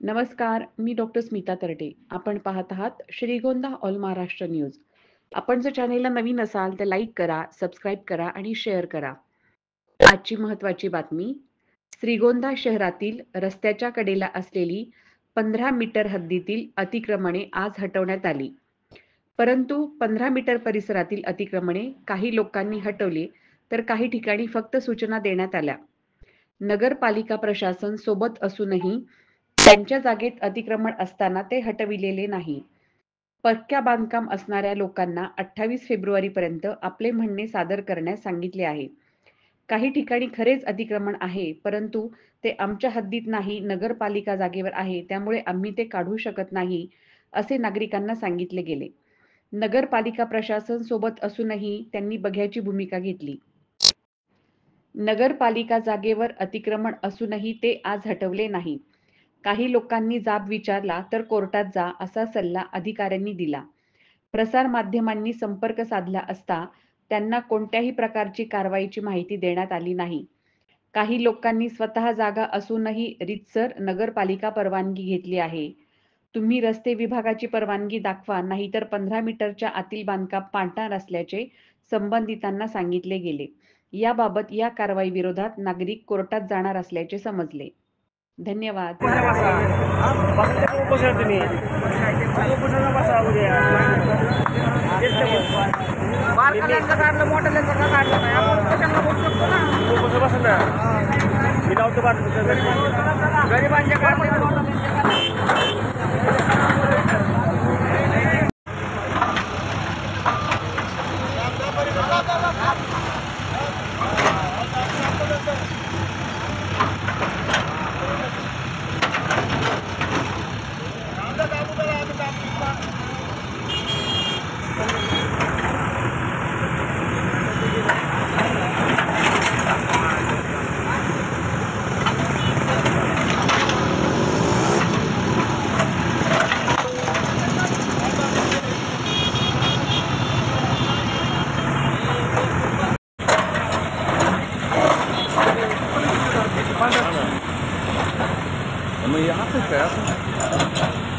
नमस्कार, मी डॉक्टर स्मिता तरटे. आपण पाहत आहात श्रीगोंदा ऑल महाराष्ट्र न्यूज. आपण जर चॅनेलला नवीन असाल तर लाईक करा, सबस्क्राईब करा आणि शेअर करा. आजची महत्त्वाची बातमी. श्रीगोंदा शहरातील रस्त्याच्या कडेला असलेली 15 मीटर हद्दीतील अतिक्रमणे आज हटवण्यात आली. परंतु 15 मीटर परिसरातील अतिक्रमणे काही लोकांनी हटवली, तर काही ठिकाणी फक्त सूचना देण्यात आल्या. नगरपालिका प्रशासन सोबत असूनही त्यांच्या जागेत अतिक्रमण असताना ते हटविलेले नाही. पक्क्या बांधकाम असणाऱ्या लोकांना 28 फेब्रुवारीपर्यंत आपले म्हणणे सादर करण्यास सांगितले आहे. काही ठिकाणी खरेच अतिक्रमण आहे, परंतु ते आमच्या हद्दीत नाही, नगरपालिका जागेवर आहे, त्यामुळे आम्ही ते काढू शकत नाही, असे नागरिकांना सांगितले गेले. नगरपालिका प्रशासन सोबत असूनही त्यांनी बघ्याची भूमिका घेतली. नगरपालिका जागेवर अतिक्रमण असूनही ते आज हटवले नाही. काही लोकांनी जाब विचारला तर कोर्टात जा, असा सल्ला अधिकाऱ्यांनी दिला. प्रसारमाध्यमांनी संपर्क साधला असता त्यांना कोणत्याही प्रकारची कारवाईची माहिती देण्यात आली नाही. काही लोकांनी स्वतः जागा असूनही रीतसर नगरपालिका परवानगी घेतली आहे. तुम्ही रस्ते विभागाची परवानगी दाखवा, नाहीतर 15 मीटरच्या आतील बांधकाम पाडणार असल्याचे संबंधितांना सांगितले गेले. याबाबत या कारवाईविरोधात नागरिक कोर्टात जाणार असल्याचे समजले. धन्यवाद. मैं यहाँ से गया था।